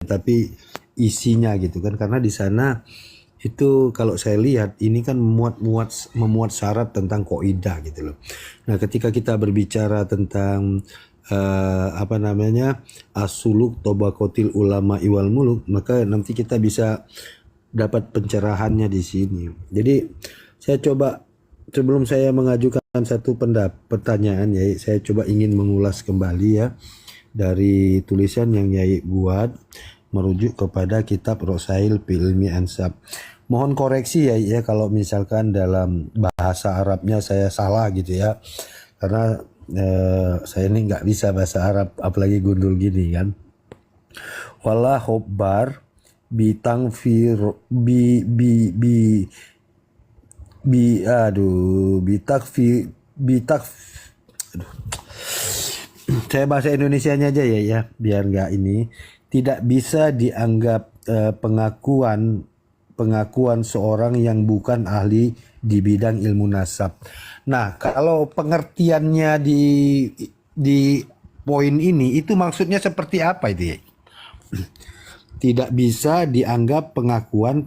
tapi isinya gitu kan, karena di sana itu kalau saya lihat ini kan memuat syarat tentang kaidah gitu loh. Nah, ketika kita berbicara tentang apa namanya, asuluk tobakotil ulama iwal muluk, maka nanti kita bisa dapat pencerahannya di sini. Jadi saya coba, sebelum saya mengajukan satu pertanyaan ya, saya coba ingin mengulas kembali ya dari tulisan yang Yai buat merujuk kepada kitab Rosail fil Ilmi Ansab. Mohon koreksi ya kalau misalkan dalam bahasa Arabnya saya salah gitu ya, karena saya ini nggak bisa bahasa Arab apalagi gundul gini kan. Wala hobbar bitang fir bitak aduh, saya bahasa Indonesianya aja ya biar nggak ini, tidak bisa dianggap pengakuan seorang yang bukan ahli di bidang ilmu nasab. Nah, kalau pengertiannya di poin ini itu maksudnya seperti apa itu ya? Tidak bisa dianggap pengakuan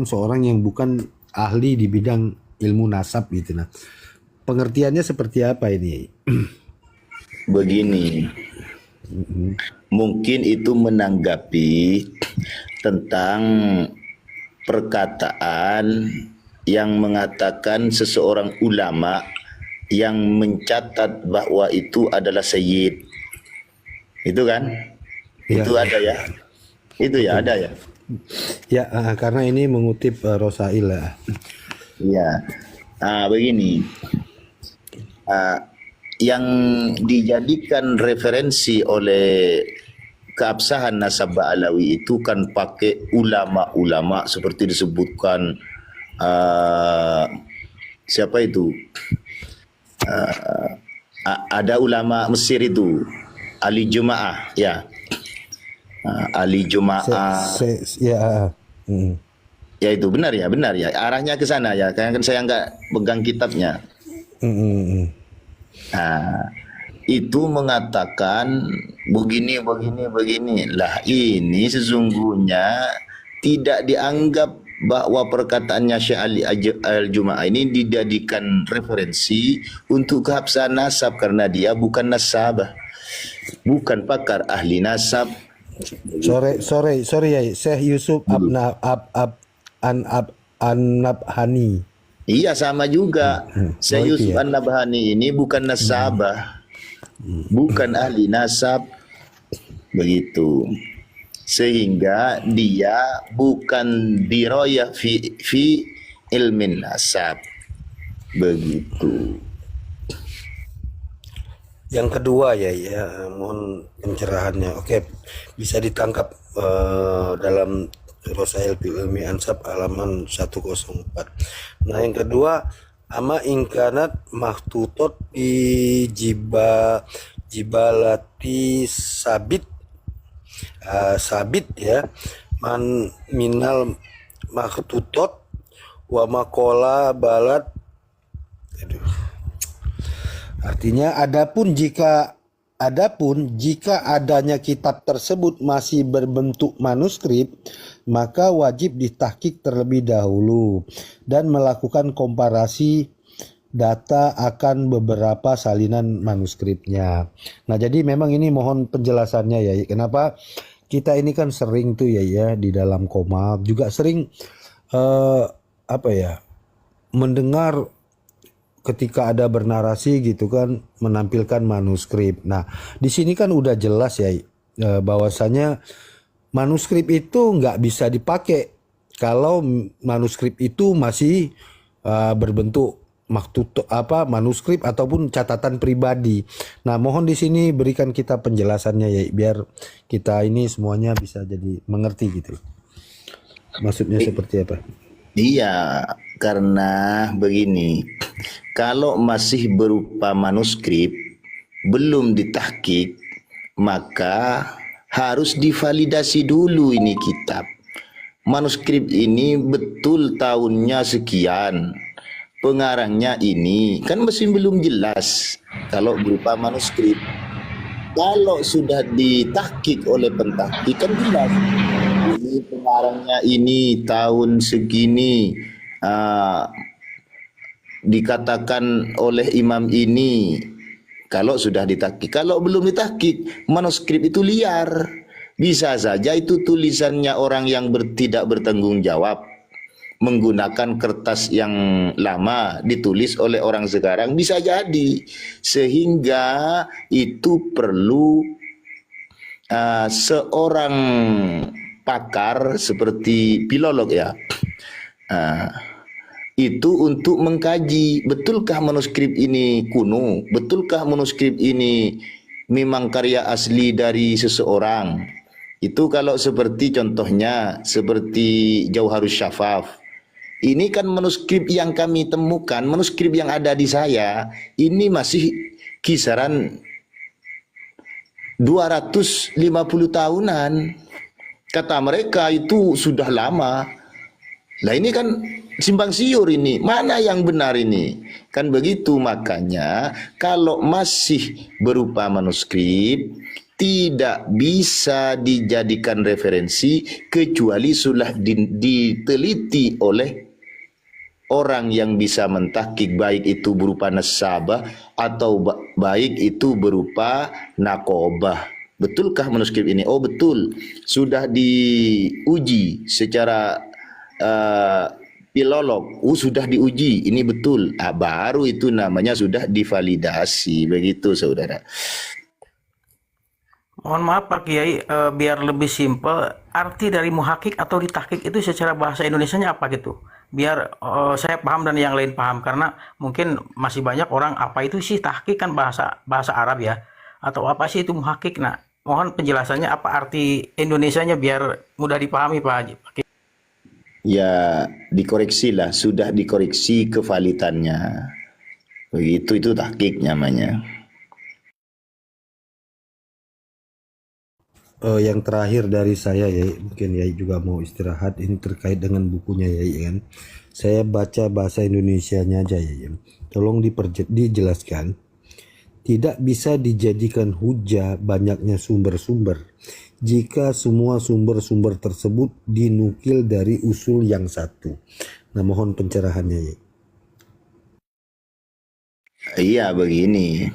seorang yang bukan ahli di bidang ilmu nasab gitu. Nah, pengertiannya seperti apa ini? Begini, mungkin itu menanggapi tentang perkataan yang mengatakan seseorang ulama yang mencatat bahwa itu adalah sayyid. Itu kan? Ya, itu ada ya? Itu ya ada ya? Ya, karena ini mengutip Rosail lah. Ya, begini. Yang dijadikan referensi oleh keabsahan nasab Ba'alawi itu kan pakai ulama-ulama seperti disebutkan siapa itu? Ada ulama Mesir itu, Ali Juma'ah, ya. Ali Juma'ah. Ya itu benar ya. Arahnya ke sana ya. Karena kan saya nggak pegang kitabnya. Itu mengatakan begini. Lah ini sesungguhnya tidak dianggap bahwa perkataannya Syekh Ali Al-Juma'ah ini dijadikan referensi untuk keabsahan nasab karena dia bukan nasabah, bukan pakar ahli nasab. Sorry ya, Syekh Yusuf An-Nabhani. Iya sama juga. Syekh Yusuf An-Nabhani ini bukan nasabah, bukan ahli nasab, begitu. Sehingga dia bukan dirayah fi ilmin nasab, begitu. Yang kedua ya mohon pencerahannya. Oke, bisa ditangkap dalam Rosail fil Ilmi Ansab halaman 104. Nah, yang kedua, ama ingkanat mahtutot di jibalati sabit ya, man minal mahtutot wa makola balat. Artinya adapun jika adanya kitab tersebut masih berbentuk manuskrip, maka wajib ditahqiq terlebih dahulu dan melakukan komparasi data akan beberapa salinan manuskripnya. Nah, jadi memang ini mohon penjelasannya ya. Kenapa kita ini kan sering tuh ya di dalam Komab juga sering mendengar ketika ada bernarasi gitu kan menampilkan manuskrip. Nah, di sini kan udah jelas ya bahwasanya manuskrip itu nggak bisa dipakai kalau manuskrip itu masih berbentuk manuskrip ataupun catatan pribadi. Nah, mohon di sini berikan kita penjelasannya ya biar kita ini semuanya bisa jadi mengerti gitu. Maksudnya seperti apa? Iya, karena begini, kalau masih berupa manuskrip belum ditahqiq, maka harus divalidasi dulu ini kitab. Manuskrip ini betul tahunnya sekian, pengarangnya ini kan masih belum jelas kalau berupa manuskrip. kalau sudah ditahqiq oleh pentahqiq kan jelas ini pengarangnya ini tahun segini, ah, dikatakan oleh imam ini. Kalau sudah ditahqiq, kalau belum ditahqiq, manuskrip itu liar. Bisa saja itu tulisannya orang yang tidak bertanggung jawab, menggunakan kertas yang lama ditulis oleh orang sekarang, bisa jadi. Sehingga itu perlu seorang pakar seperti filolog ya, itu untuk mengkaji betulkah manuskrip ini kuno, betulkah manuskrip ini memang karya asli dari seseorang. Itu kalau seperti contohnya seperti Jauharus Syafaf. Ini kan manuskrip yang kami temukan, manuskrip yang ada di saya ini masih kisaran 250 tahunan. Kata mereka itu sudah lama. Lah ini kan simpang siur ini. Mana yang benar ini? Kan begitu, makanya kalau masih berupa manuskrip tidak bisa dijadikan referensi kecuali sudah diteliti oleh orang yang bisa mentahqiq, baik itu berupa nasabah atau baik itu berupa nakobah. Betulkah manuskrip ini? Oh betul, sudah diuji secara filolog. Sudah diuji, ini betul. Baru itu namanya sudah divalidasi. Begitu saudara. Mohon maaf Pak Kiai, biar lebih simpel, arti dari muhakik atau ditahkik itu secara bahasa Indonesianya apa gitu? Biar saya paham dan yang lain paham, karena mungkin masih banyak orang apa itu sih tahkik, kan bahasa Arab ya, atau apa sih itu muhakik. Nah, mohon penjelasannya apa arti Indonesianya biar mudah dipahami Pak Haji. Ya dikoreksi lah, sudah dikoreksi kevalitannya. Begitu, itu tahkik namanya. Yang terakhir dari saya ya, mungkin ya juga mau istirahat, ini terkait dengan bukunya ya kan. Saya baca bahasa Indonesianya aja ya. Tolong dijelaskan. Tidak bisa dijadikan hujah banyaknya sumber-sumber jika semua sumber-sumber tersebut dinukil dari usul yang satu. Nah, mohon pencerahannya ya. Iya begini.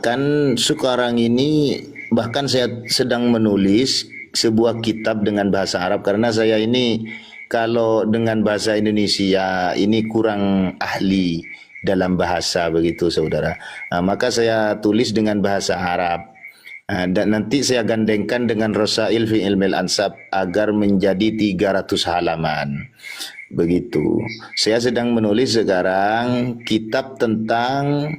Kan sekarang ini bahkan saya sedang menulis sebuah kitab dengan bahasa Arab, karena saya ini kalau dengan bahasa Indonesia ini kurang ahli dalam bahasa begitu saudara. Maka saya tulis dengan bahasa Arab. Dan nanti saya gandengkan dengan Rasail fi Ilmil Ansab agar menjadi 300 halaman. Begitu. Saya sedang menulis sekarang kitab tentang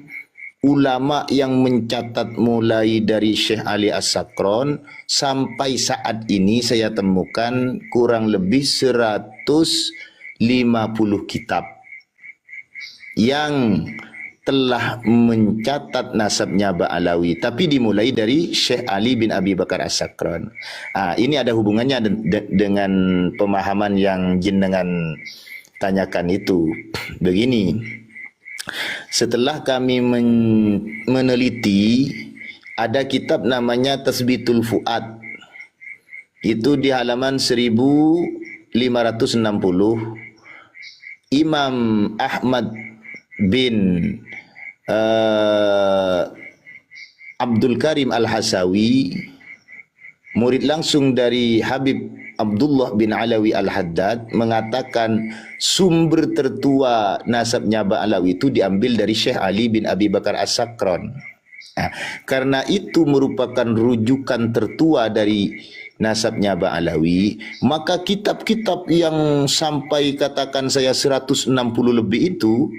ulama yang mencatat mulai dari Syekh Ali As-Sakron sampai saat ini saya temukan kurang lebih 150 kitab yang telah mencatat nasabnya Ba'alawi, tapi dimulai dari Syekh Ali bin Abi Bakar As-Sakron. Ini ada hubungannya dengan pemahaman yang jenengan tanyakan itu. Begini, setelah kami meneliti, ada kitab namanya Tasbitul Fuad. Itu di halaman 1560. Imam Ahmad bin Abdul Karim Al-Hasawi, murid langsung dari Habib Abdullah bin Alawi Al-Haddad, mengatakan sumber tertua nasabnya Ba'alawi itu diambil dari Syekh Ali bin Abi Bakar As-Sakron. Karena itu merupakan rujukan tertua dari nasabnya Ba'alawi, maka kitab-kitab yang sampai katakan saya 160 lebih itu,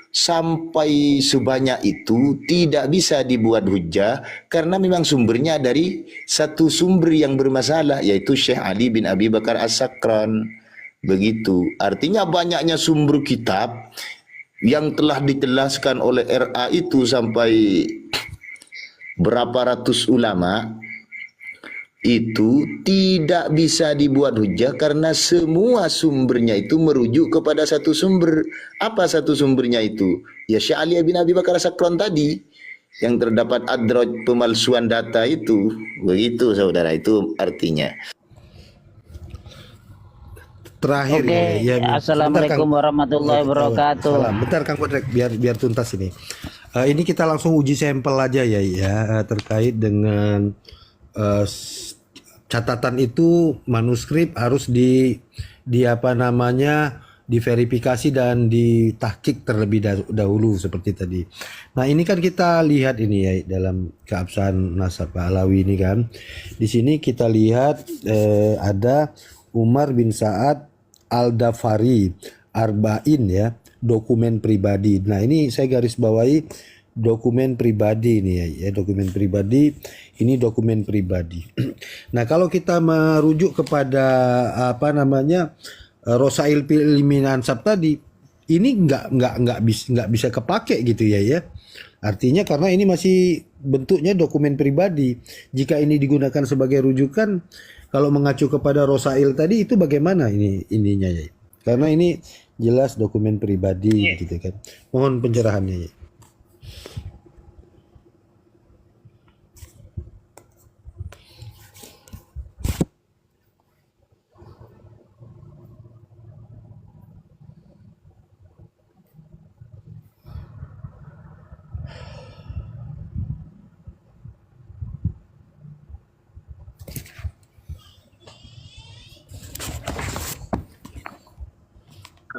sampai sebanyak itu tidak bisa dibuat hujah, karena memang sumbernya dari satu sumber yang bermasalah, yaitu Syekh Ali bin Abi Bakar As-Sakron. Begitu. Artinya banyaknya sumber kitab yang telah ditelaskan oleh RA itu sampai berapa ratus ulama, itu tidak bisa dibuat hujah karena semua sumbernya itu merujuk kepada satu sumber. Apa satu sumbernya itu? Ya Syekh Ali bin Abi Bakar As-Sakron tadi. yang terdapat adraj pemalsuan data itu. Begitu saudara, itu artinya. Terakhir Oke, ya, sebentar, Assalamualaikum Kang. warahmatullahi wabarakatuh. Salam. Bentar Kang Kodrek, biar tuntas ini. Ini kita langsung uji sampel aja ya, terkait dengan catatan itu manuskrip harus di apa namanya diverifikasi dan ditahkik terlebih dahulu seperti tadi. Nah ini kan kita lihat ini ya dalam keabsahan nasab Alawi ini kan. Di sini kita lihat ada Umar bin Sa'ad Al-Dafari Arba'in ya, dokumen pribadi. Nah ini saya garis bawahi dokumen pribadi ini ya, dokumen pribadi, ini dokumen pribadi. Nah kalau kita merujuk kepada apa namanya Rosail Ilmi Ansab tadi, ini nggak bisa kepake gitu ya. Artinya karena ini masih bentuknya dokumen pribadi. Jika ini digunakan sebagai rujukan, kalau mengacu kepada Rosail tadi itu bagaimana ininya ya? Karena ini jelas dokumen pribadi gitu kan. Mohon pencerahannya ya.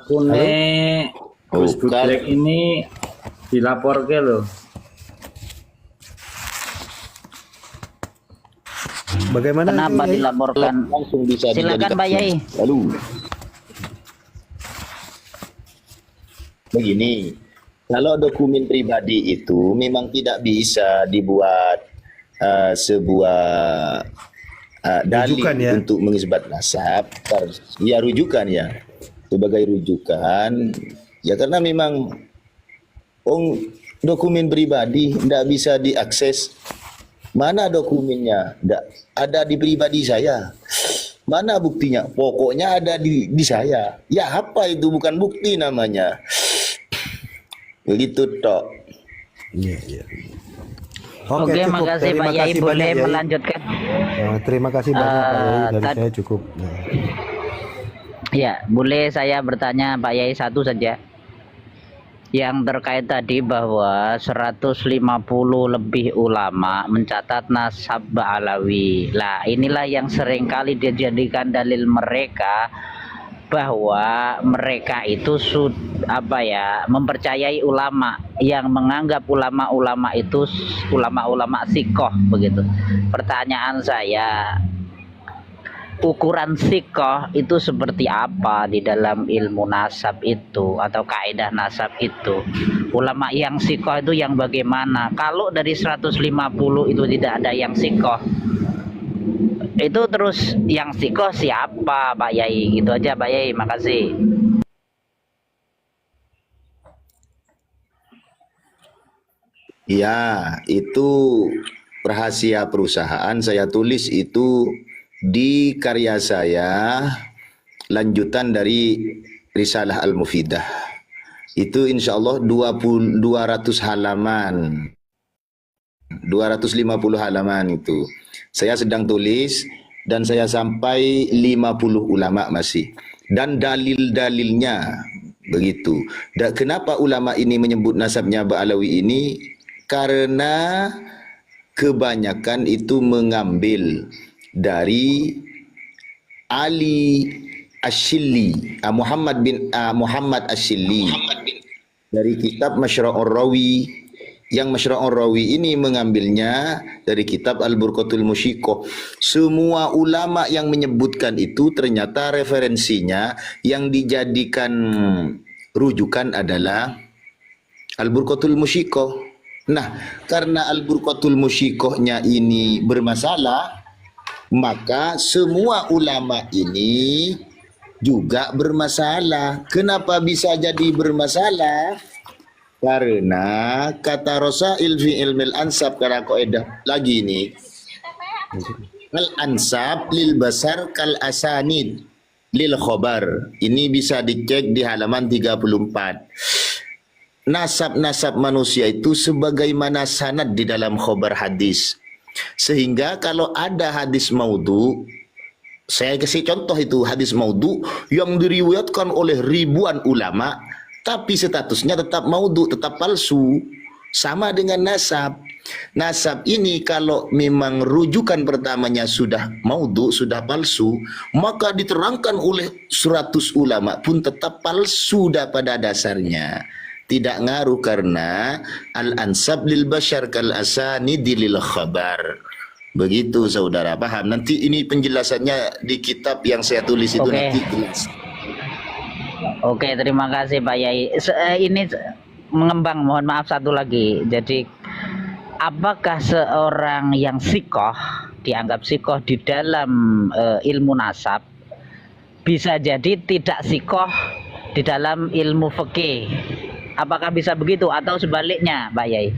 Akune Gus Budrek ini dilaporke loh. Bagaimana Kenapa itu, Yai? dilaporkan? Langsung bisa Silakan dijadikan Pak Yai. Lalu begini, kalau dokumen pribadi itu memang tidak bisa dibuat sebuah dalil Rujukan ya? untuk mengisbat nasab. Ya rujukan ya, sebagai rujukan ya, karena memang dokumen pribadi tidak bisa diakses. Mana dokumennya? Nggak ada di pribadi saya. Mana buktinya? Pokoknya ada di saya. Ya apa itu, bukan bukti namanya. Begitu tok. Iya. Oke, cukup. makasih Terima Pak Yai, kasih boleh banyak, Yai. melanjutkan. Terima kasih banyak Pak Yai, dari tad- saya cukup. Nah. Ya, boleh saya bertanya Pak Yai satu saja. Yang terkait tadi bahwa 150 lebih ulama mencatat nasab Alawi. Lah, inilah yang seringkali dijadikan dalil mereka bahwa mereka itu mempercayai ulama, yang menganggap ulama-ulama itu ulama-ulama sikoh begitu. Pertanyaan saya, ukuran sikoh itu seperti apa di dalam ilmu nasab itu atau kaidah nasab itu? Ulama yang sikoh itu yang bagaimana? Kalau dari 150 itu tidak ada yang sikoh, itu terus yang sikoh siapa Pak Yai? Gitu aja Pak Yai, makasih. Ya, itu rahasia perusahaan. Saya tulis itu di karya saya, lanjutan dari Risalah Al-Mufidah. Itu insya Allah 200 halaman. 250 halaman itu. Saya sedang tulis dan saya sampai 50 ulama masih. Dan dalil-dalilnya begitu. Dan kenapa ulama ini menyebut nasabnya Ba'alawi ini? Karena kebanyakan itu mengambil dari Ali Asyilli, Muhammad Asyilli, dari kitab Masyra'ur Rawi. Yang Masyra'ur Rawi ini mengambilnya dari kitab Al-Burqatul Musyikoh. Semua ulama yang menyebutkan itu ternyata referensinya yang dijadikan rujukan adalah Al-Burqatul Musyikoh. Nah, karena Al-Burqatul Musyikohnya ini bermasalah, maka semua ulama ini juga bermasalah. Kenapa bisa jadi bermasalah? Karena kata Rosail fi ilmil ansab, karena kaidah lagi ini, al ansab lil basar kal asanid lil khobar. Ini bisa dicek di halaman 34. nasab-nasab manusia itu sebagaimana sanad di dalam khobar hadis. Sehingga kalau ada hadis maudhu, saya kasih contoh itu hadis maudhu yang diriwayatkan oleh ribuan ulama, tapi statusnya tetap maudhu, tetap palsu. Sama dengan nasab. Nasab ini kalau memang rujukan pertamanya sudah maudhu, sudah palsu, maka diterangkan oleh 100 ulama pun tetap palsu pada dasarnya. Tidak ngaruh karena al-ansab lil bashar kal asanidi lil khabar. Begitu saudara, paham? Nanti ini penjelasannya di kitab yang saya tulis itu Oke. nanti jelas. Oke, terima kasih Pak Yai. Ini mengembang, mohon maaf satu lagi. Jadi apakah seorang yang sikoh, dianggap sikoh di dalam ilmu nasab, bisa jadi tidak sikoh di dalam ilmu fikih? Apakah bisa begitu atau sebaliknya, Pak Yai?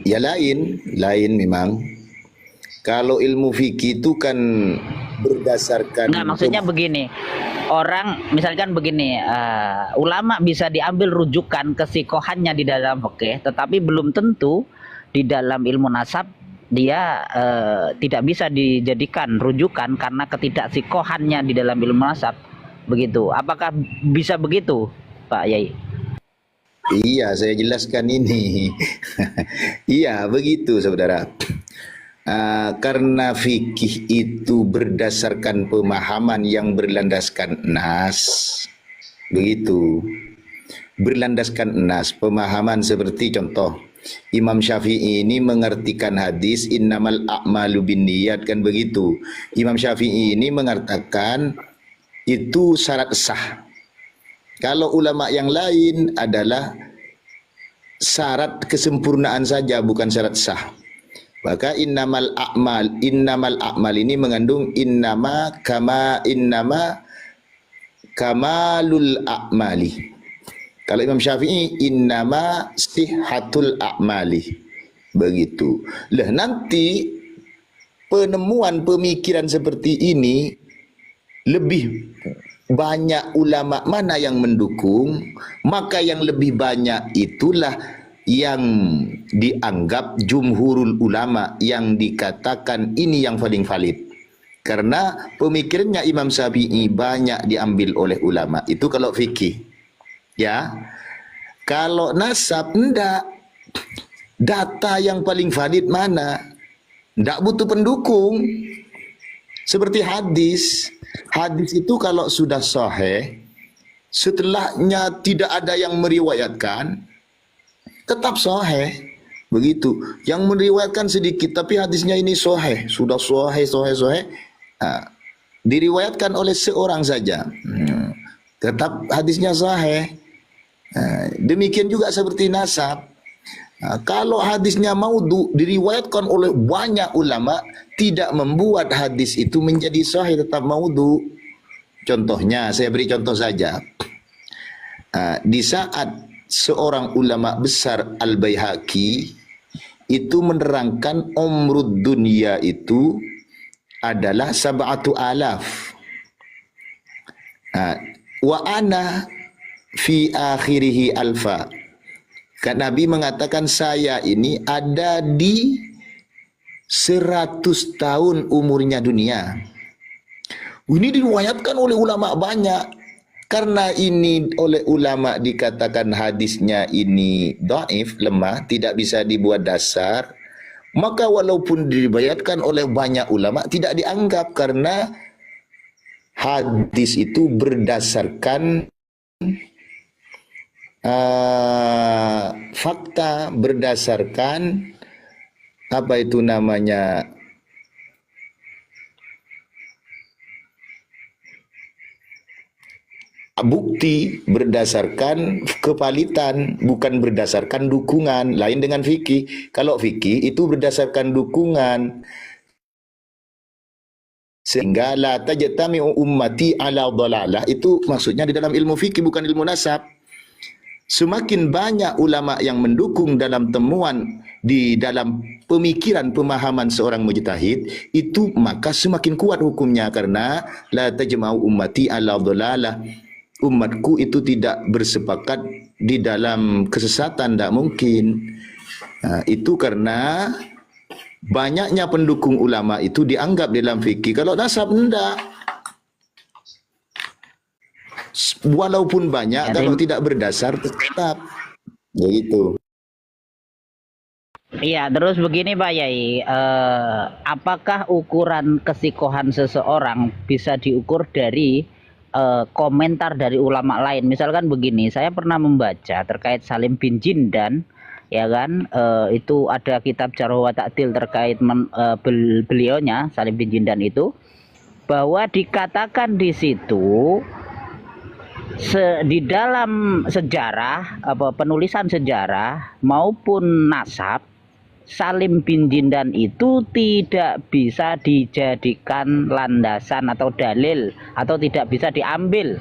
Ya lain memang. Kalau ilmu fikih itu kan berdasarkan Enggak, maksudnya begini. Orang misalkan begini, ulama bisa diambil rujukan kesikohannya di dalam fikih, tetapi belum tentu di dalam ilmu nasab dia tidak bisa dijadikan rujukan karena ketidaksikohannya di dalam ilmu nasab. Begitu. Apakah bisa begitu, Pak Yai? Iya, saya jelaskan ini. Iya, begitu saudara. Karena fikih itu berdasarkan pemahaman yang berlandaskan nas, begitu. Berlandaskan nas, pemahaman seperti contoh Imam Syafi'i ini mengartikan hadis innamal a'malu binniyat, kan begitu. Imam Syafi'i ini mengatakan itu syarat sah. Kalau ulama yang lain adalah syarat kesempurnaan saja, bukan syarat sah. Maka innamal a'mal ini mengandung innama kamalul a'mali. Kalau Imam Syafi'i innama sihhatul a'mali. Begitu. Lah nanti penemuan pemikiran seperti ini lebih banyak ulama mana yang mendukung, maka yang lebih banyak itulah yang dianggap jumhurul ulama, yang dikatakan ini yang paling valid. Karena pemikirannya Imam Syafi'i banyak diambil oleh ulama. Itu kalau fikih. Ya. Kalau nasab enggak. Data yang paling valid mana? Enggak butuh pendukung. Seperti hadis. Hadis itu kalau sudah sahih, setelahnya tidak ada yang meriwayatkan, tetap sahih. Begitu. Yang meriwayatkan sedikit tapi hadisnya ini sahih, sudah sahih. Diriwayatkan oleh seorang saja. Tetap hadisnya sahih. Demikian juga seperti nasab. Kalau hadisnya maudhu diriwayatkan oleh banyak ulama, tidak membuat hadis itu menjadi sahih, tetap maudhu. Contohnya, saya beri contoh saja. Di saat seorang ulama besar Al-Baihaqi itu menerangkan umrud dunia itu adalah 7,000. Wa ana fi akhirihi alfa. Kan Nabi mengatakan saya ini ada di 100 tahun umurnya dunia. Ini diriwayatkan oleh ulama banyak. Karena ini oleh ulama dikatakan hadisnya ini dhaif, lemah, tidak bisa dibuat dasar. Maka walaupun diriwayatkan oleh banyak ulama tidak dianggap karena hadis itu berdasarkan fakta, berdasarkan apa itu namanya, bukti, berdasarkan kevalitan, bukan berdasarkan dukungan. Lain dengan fikih. Kalau fikih itu berdasarkan dukungan. Sehingga la tajtami'u ummati ala dhalalah, itu maksudnya di dalam ilmu fikih, bukan ilmu nasab. Semakin banyak ulama yang mendukung dalam temuan di dalam pemikiran pemahaman seorang mujtahid, itu maka semakin kuat hukumnya, karena la tajma'u ummati ala dhalalah. umatku itu tidak bersepakat di dalam kesesatan, tidak mungkin. Itu karena banyaknya pendukung ulama itu dianggap dalam fikih. Kalau nasab enggak. Walaupun banyak, kalau tidak berdasar tetap. Begitu. Iya, terus begini Pak Yai, apakah ukuran kesikohan seseorang bisa diukur dari komentar dari ulama lain? Misalkan begini, saya pernah membaca terkait Salim bin Jindan, ya kan, itu ada kitab Jarh wa Ta'dil terkait beliaunya Salim bin Jindan itu, bahwa dikatakan di situ di dalam sejarah, penulisan sejarah maupun nasab, Salim bin Jindan itu tidak bisa dijadikan landasan atau dalil, atau tidak bisa diambil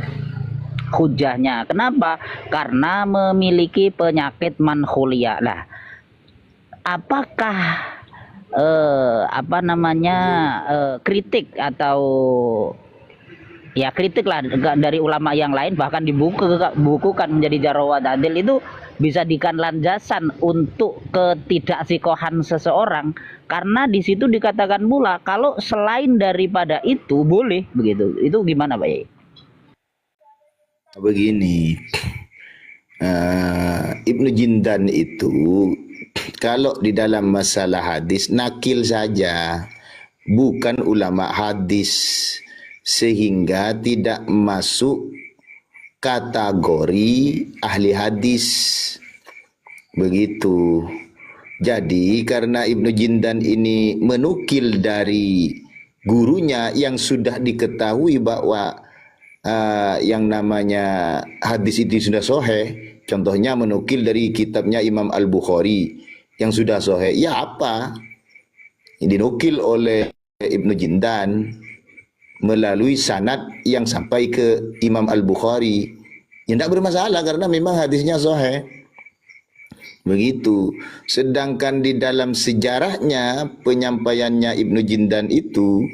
hujahnya. Kenapa? Karena memiliki penyakit mankhuliyah. Lah, apakah kritik atau ya kritik lah dari ulama yang lain, bahkan dibukukan menjadi Jarh wa Ta'dil, itu bisa dijadikan landasan untuk ketidaksikohan seseorang, karena di situ dikatakan pula kalau selain daripada itu boleh, begitu. Itu gimana Pak Yai? Begini, Ibnu Jindan itu kalau di dalam masalah hadis nakil saja, bukan ulama hadis, sehingga tidak masuk kategori ahli hadis. Begitu. Jadi karena Ibnu Jindan ini menukil dari gurunya yang sudah diketahui bahwa yang namanya hadis itu sudah sahih, contohnya menukil dari kitabnya Imam Al-Bukhari yang sudah sahih, ya apa? Dinukil oleh Ibnu Jindan melalui sanad yang sampai ke Imam Al-Bukhari, ya tidak bermasalah karena memang hadisnya sahih. Begitu. Sedangkan di dalam sejarahnya penyampaiannya Ibnu Jindan itu